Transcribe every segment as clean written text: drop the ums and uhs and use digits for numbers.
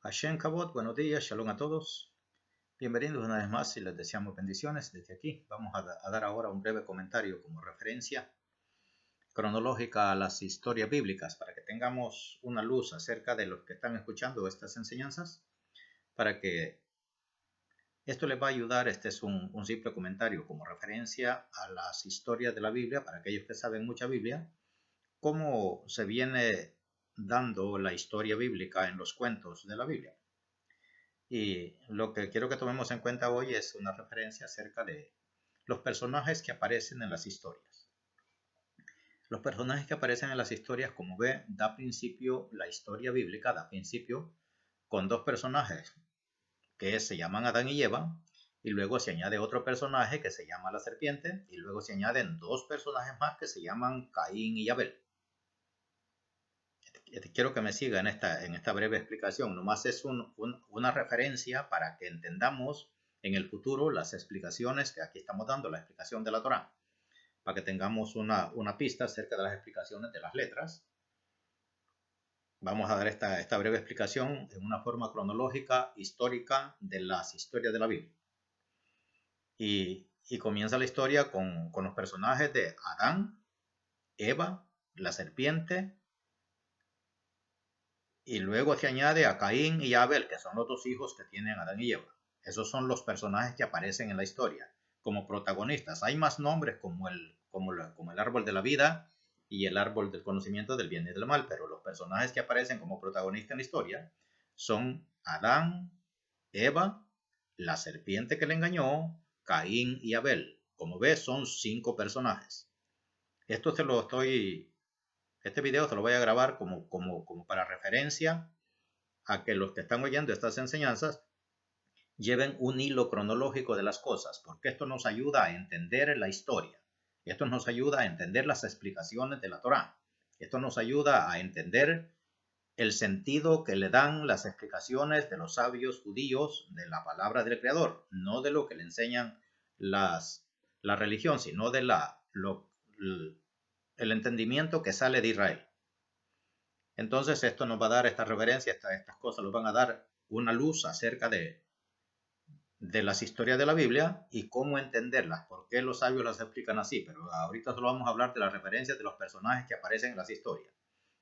Hashem Kabot, buenos días, shalom a todos. Bienvenidos una vez más y les deseamos bendiciones desde aquí. Vamos a dar ahora un breve comentario como referencia cronológica a las historias bíblicas para que tengamos una luz acerca de los que están escuchando estas enseñanzas, para que esto les va a ayudar. Este es un simple comentario como referencia a las historias de la Biblia para aquellos que saben mucha Biblia, cómo se viene dando la historia bíblica en los cuentos de la Biblia. Y lo que quiero que tomemos en cuenta hoy es una referencia acerca de los personajes que aparecen en las historias. Los personajes que aparecen en las historias, como ve, da principio, la historia bíblica da principio con dos personajes que se llaman Adán y Eva, y luego se añade otro personaje que se llama la serpiente, y luego se añaden dos personajes más que se llaman Caín y Abel. Quiero que me siga en esta breve explicación. Nomás es una referencia para que entendamos en el futuro las explicaciones que aquí estamos dando, la explicación de la Torá, para que tengamos una pista acerca de las explicaciones de las letras. Vamos a dar esta breve explicación en una forma cronológica, histórica, de las historias de la Biblia. Y comienza la historia con los personajes de Adán, Eva, la serpiente, y luego se añade a Caín y a Abel, que son los dos hijos que tienen Adán y Eva. Esos son los personajes que aparecen en la historia como protagonistas. Hay más nombres como el árbol de la vida y el árbol del conocimiento del bien y del mal, pero los personajes que aparecen como protagonistas en la historia son Adán, Eva, la serpiente que le engañó, Caín y Abel. Como ves, son 5 personajes. Este video te lo voy a grabar como para referencia a que los que están oyendo estas enseñanzas lleven un hilo cronológico de las cosas, porque esto nos ayuda a entender la historia. Esto nos ayuda a entender las explicaciones de la Torá. Esto nos ayuda a entender el sentido que le dan las explicaciones de los sabios judíos de la palabra del Creador, no de lo que le enseñan la religión, sino de el entendimiento que sale de Israel. Entonces esto nos va a dar esta reverencia, estas cosas nos van a dar una luz acerca de las historias de la Biblia y cómo entenderlas, por qué los sabios las explican así, pero ahorita solo vamos a hablar de las referencias de los personajes que aparecen en las historias.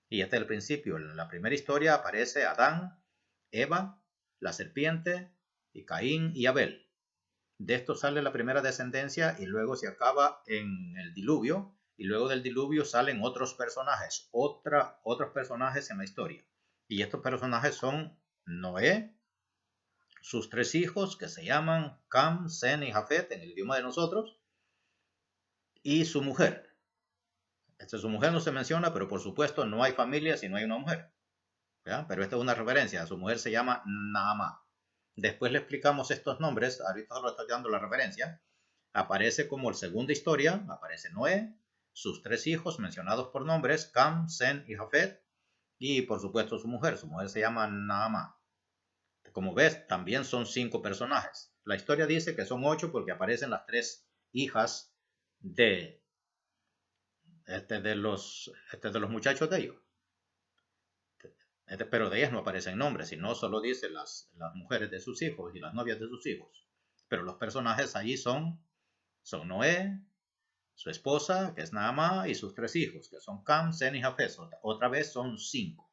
Y este es el principio. En la primera historia aparece Adán, Eva, la serpiente, y Caín y Abel. De esto sale la primera descendencia y luego se acaba en el diluvio, y luego del diluvio salen otros personajes, otros personajes en la historia. Y estos personajes son Noé, sus 3 hijos que se llaman Cam, Sem y Jafet en el idioma de nosotros, y su mujer. Su mujer no se menciona, pero por supuesto no hay familia si no hay una mujer. ¿Ya? Pero esta es una referencia, su mujer se llama Naamá. Después le explicamos estos nombres, ahorita solo estoy dando la referencia. Aparece como la segunda historia, aparece Noé, sus 3 hijos mencionados por nombres, Cam, Sem y Jafet, y por supuesto su mujer se llama Naamá. Como ves, también son 5 personajes. La historia dice que son 8 porque aparecen las 3 hijas de los muchachos de ellos. Pero de ellas no aparecen nombres, sino solo dice las mujeres de sus hijos y las novias de sus hijos. Pero los personajes allí son Noé, su esposa, que es Naamá, y sus 3 hijos, que son Cam, Sem y Jafet. Otra vez son 5.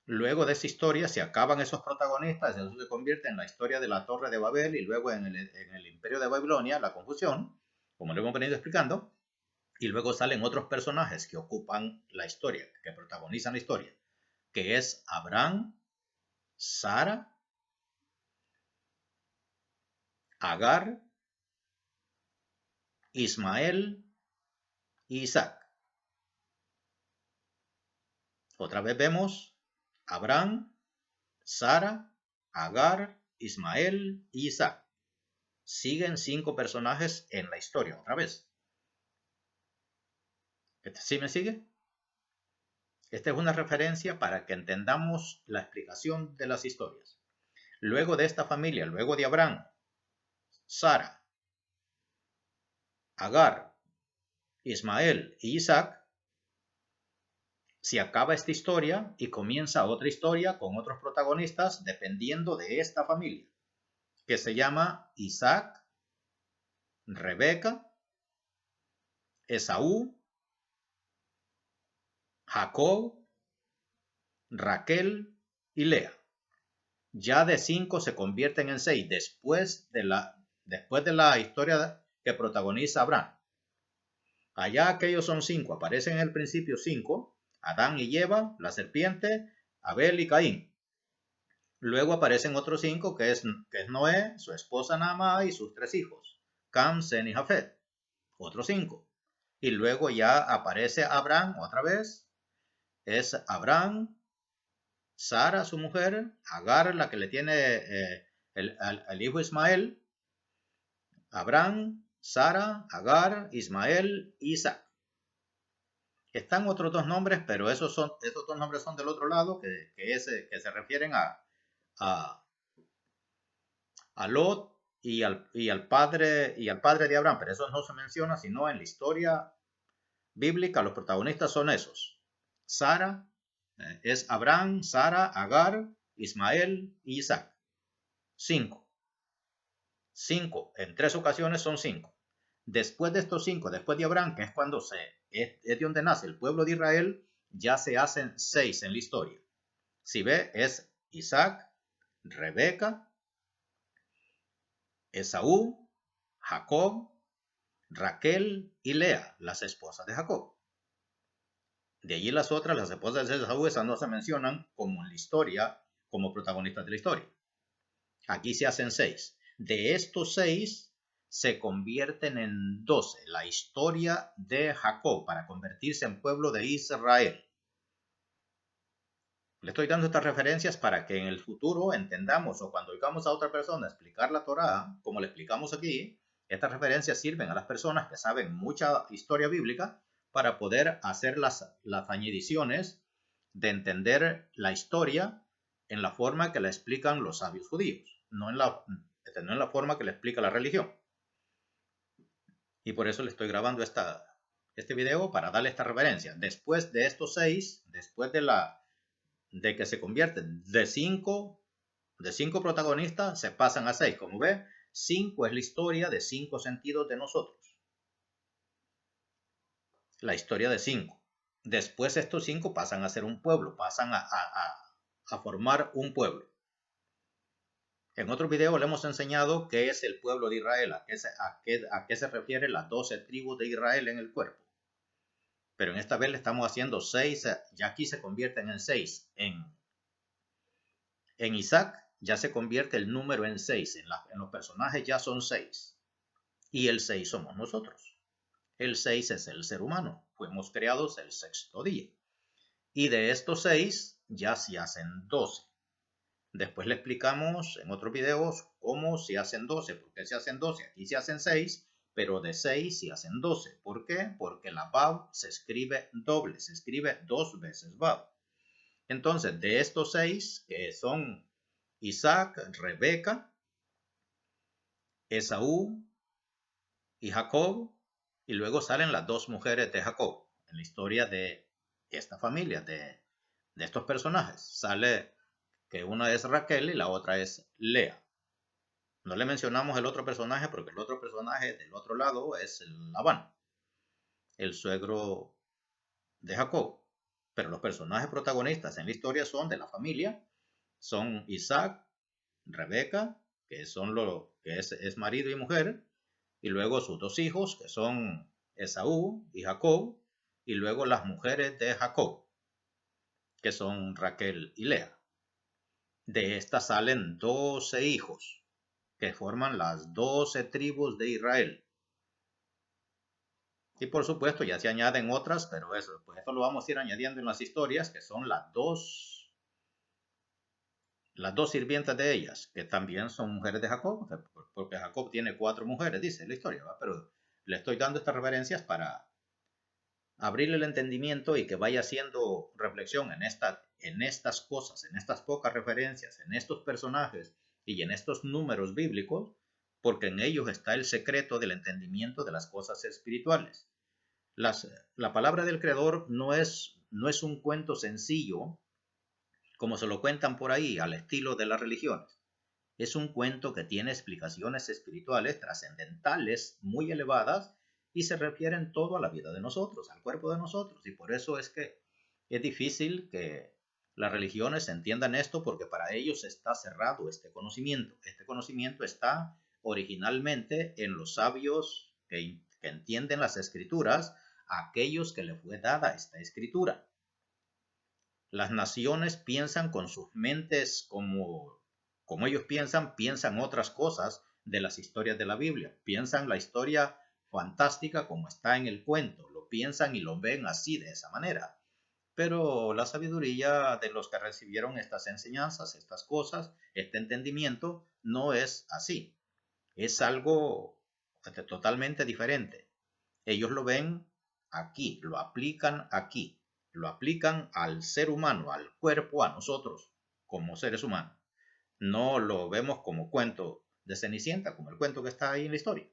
Luego de esa historia se acaban esos protagonistas, eso se convierte en la historia de la Torre de Babel y luego en el Imperio de Babilonia, la confusión, como lo hemos venido explicando, y luego salen otros personajes que ocupan la historia, que protagonizan la historia, que es Abraham, Sara, Agar, Ismael y Isaac. Otra vez vemos Abraham, Sara, Agar, Ismael y Isaac. Siguen 5 personajes en la historia, otra vez. ¿Sí me sigue? Esta es una referencia para que entendamos la explicación de las historias. Luego de esta familia, luego de Abraham, Sara, Agar, Ismael y Isaac, si acaba esta historia y comienza otra historia con otros protagonistas dependiendo de esta familia, que se llama Isaac, Rebeca, Esaú, Jacob, Raquel y Lea. Ya de 5 se convierten en 6 después de la historia que protagoniza Abraham. Allá aquellos son 5, aparecen en el principio 5, Adán y Eva, la serpiente, Abel y Caín. Luego aparecen otros 5, que es Noé, su esposa Naamá y sus 3 hijos, Cam, Sem y Jafet. Otros 5. Y luego ya aparece Abraham otra vez. Es Abraham, Sara, su mujer, Agar, la que le tiene el hijo Ismael, Abraham, Sara, Agar, Ismael, Isaac. Están otros 2 nombres, pero esos 2 nombres son del otro lado, que se refieren a Lot y al padre de Abraham, pero eso no se menciona, sino en la historia bíblica los protagonistas son esos. Sara, es Abraham, Sara, Agar, Ismael y Isaac. 5. En 3 ocasiones son 5. Después de estos 5, después de Abraham, que es cuando es de donde nace el pueblo de Israel, ya se hacen 6 en la historia. Si ve, es Isaac, Rebeca, Esaú, Jacob, Raquel y Lea, las esposas de Jacob. De allí las otras, las esposas de Esaú, esas no se mencionan como en la historia, como protagonistas de la historia. Aquí se hacen 6. De estos 6 se convierten en 12. La historia de Jacob para convertirse en pueblo de Israel. Le estoy dando estas referencias para que en el futuro entendamos, o cuando oigamos a otra persona explicar la Torá, como le explicamos aquí, estas referencias sirven a las personas que saben mucha historia bíblica para poder hacer las añadiciones de entender la historia en la forma que la explican los sabios judíos, no en la forma que le explica la religión. Y por eso le estoy grabando este video para darle esta referencia. Después de estos 6, después de que se convierten de 5 protagonistas, se pasan a 6. Como ve, 5 es la historia de 5 sentidos de nosotros. La historia de 5. Después estos 5 pasan a ser un pueblo, pasan a formar un pueblo. En otro video le hemos enseñado qué es el pueblo de Israel, a qué se refiere las 12 tribus de Israel en el cuerpo. Pero en esta vez le estamos haciendo 6, ya aquí se convierten en 6. En Isaac ya se convierte el número en 6, en los personajes ya son 6. Y el 6 somos nosotros. El 6 es el ser humano, fuimos creados el 6º día. Y de estos 6 ya se hacen 12. Después le explicamos en otros videos cómo se hacen 12, por qué se hacen 12. Aquí se hacen 6, pero de 6 se hacen 12. ¿Por qué? Porque la Vav se escribe doble, se escribe 2 veces Vav. Entonces, de estos 6, que son Isaac, Rebeca, Esaú y Jacob, y luego salen las 2 mujeres de Jacob. En la historia de esta familia, de estos personajes, sale que una es Raquel y la otra es Lea. No le mencionamos el otro personaje porque el otro personaje del otro lado es Labán, el suegro de Jacob. Pero los personajes protagonistas en la historia son de la familia, son Isaac, Rebeca, que son que es marido y mujer, y luego sus 2 hijos, que son Esaú y Jacob, y luego las mujeres de Jacob, que son Raquel y Lea. De estas salen 12 hijos, que forman las 12 tribus de Israel. Y por supuesto ya se añaden otras, pero eso lo vamos a ir añadiendo en las historias, que son las dos sirvientas de ellas, que también son mujeres de Jacob, porque Jacob tiene 4 mujeres, dice la historia, ¿va? Pero le estoy dando estas referencias para abrirle el entendimiento y que vaya haciendo reflexión en estas cosas, en estas pocas referencias, en estos personajes y en estos números bíblicos, porque en ellos está el secreto del entendimiento de las cosas espirituales. La palabra del Creador no es no es un cuento sencillo como se lo cuentan por ahí al estilo de las religiones. Es un cuento que tiene explicaciones espirituales trascendentales muy elevadas y se refieren todo a la vida de nosotros, al cuerpo de nosotros. Y por eso es que es difícil que las religiones entiendan esto, porque para ellos está cerrado este conocimiento. Este conocimiento está originalmente en los sabios que entienden las escrituras, a aquellos que le fue dada esta escritura. Las naciones piensan con sus mentes como ellos piensan otras cosas de las historias de la Biblia. Piensan la historia fantástica como está en el cuento. Lo piensan y lo ven así, de esa manera. Pero la sabiduría de los que recibieron estas enseñanzas, estas cosas, este entendimiento, no es así. Es algo totalmente diferente. Ellos lo ven aquí, lo aplican aquí. Lo aplican al ser humano, al cuerpo, a nosotros, como seres humanos. No lo vemos como cuento de Cenicienta, como el cuento que está ahí en la historia,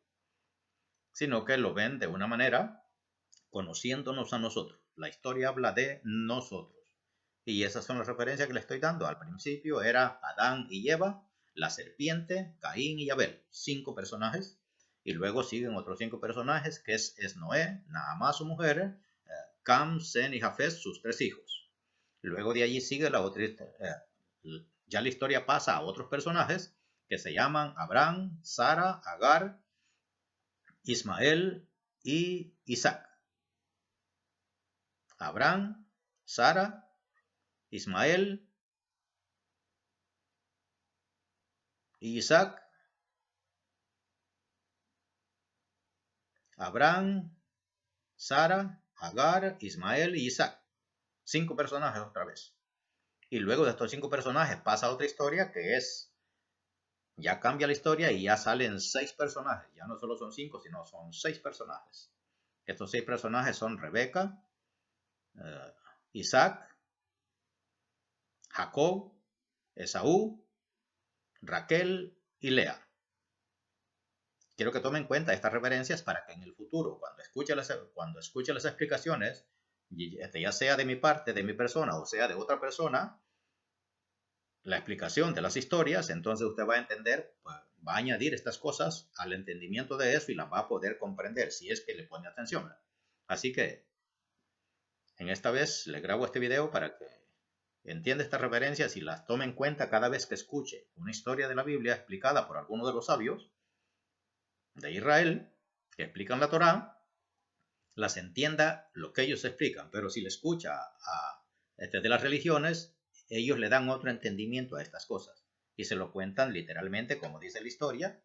sino que lo ven de una manera conociéndonos a nosotros. La historia habla de nosotros. Y esas son las referencias que le estoy dando. Al principio era Adán y Eva, la serpiente, Caín y Abel. 5 personajes. Y luego siguen otros 5 personajes, que es Noé, Naamá su mujer, Cam, Sem y Jafet, sus 3 hijos. Luego de allí sigue la otra, ya la historia pasa a otros personajes que se llaman Abraham, Sara, Agar, Ismael y Isaac. Abraham, Sara, Ismael y Isaac. Abraham, Sara, Agar, Ismael y Isaac. 5 personajes otra vez. Y luego de estos 5 personajes pasa otra historia que es, ya cambia la historia y ya salen 6 personajes. Ya no solo son 5, sino son 6 personajes. Estos 6 personajes son Rebeca, Isaac, Jacob, Esaú, Raquel y Lea. Quiero que tomen en cuenta estas referencias para que en el futuro, cuando escuche las explicaciones, ya sea de mi parte, de mi persona, o sea de otra persona, la explicación de las historias, entonces usted va a entender, va a añadir estas cosas al entendimiento de eso y las va a poder comprender si es que le pone atención. Así que, en esta vez le grabo este video para que entienda estas referencias y las tome en cuenta cada vez que escuche una historia de la Biblia explicada por alguno de los sabios de Israel que explican la Torá, las entienda lo que ellos explican. Pero si le escucha de las religiones, ellos le dan otro entendimiento a estas cosas y se lo cuentan literalmente como dice la historia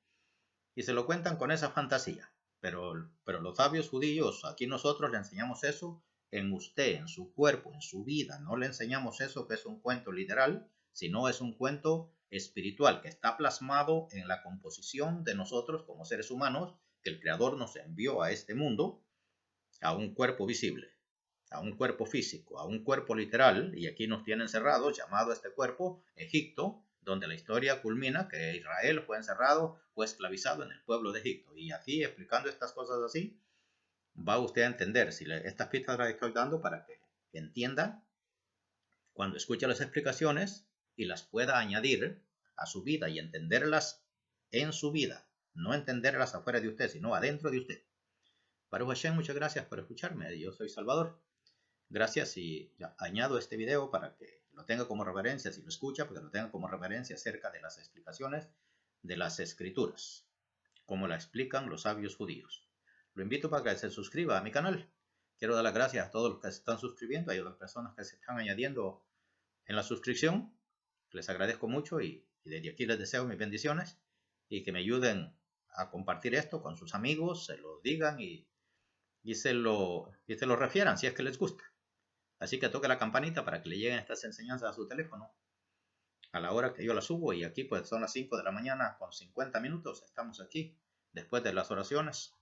y se lo cuentan con esa fantasía. Pero los sabios judíos, aquí nosotros le enseñamos eso en usted, en su cuerpo, en su vida. No le enseñamos eso que es un cuento literal, sino es un cuento espiritual que está plasmado en la composición de nosotros como seres humanos, que el Creador nos envió a este mundo, a un cuerpo visible, a un cuerpo físico, a un cuerpo literal, y aquí nos tienen encerrados, llamado este cuerpo Egipto, donde la historia culmina que Israel fue encerrado, fue esclavizado en el pueblo de Egipto. Y así, explicando estas cosas así, va usted a entender. Si estas pistas las estoy dando para que entienda cuando escuche las explicaciones y las pueda añadir a su vida y entenderlas en su vida, no entenderlas afuera de usted, sino adentro de usted. Baruch Hashem, muchas gracias por escucharme. Yo soy Salvador. Gracias y añado este video para que lo tenga como referencia, si lo escucha, porque lo tenga como referencia acerca de las explicaciones de las escrituras, como la explican los sabios judíos. Lo invito para que se suscriba a mi canal. Quiero dar las gracias a todos los que se están suscribiendo, a las personas que se están añadiendo en la suscripción. Les agradezco mucho y desde aquí les deseo mis bendiciones y que me ayuden a compartir esto con sus amigos, se lo digan y se lo refieran si es que les gusta. Así que toque la campanita para que le lleguen estas enseñanzas a su teléfono a la hora que yo las subo. Y aquí pues son las 5 de la mañana con 50 minutos. Estamos aquí después de las oraciones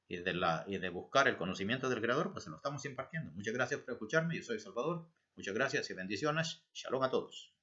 y de buscar el conocimiento del Creador, pues se lo estamos impartiendo. Muchas gracias por escucharme. Yo soy Salvador. Muchas gracias y bendiciones. Shalom a todos.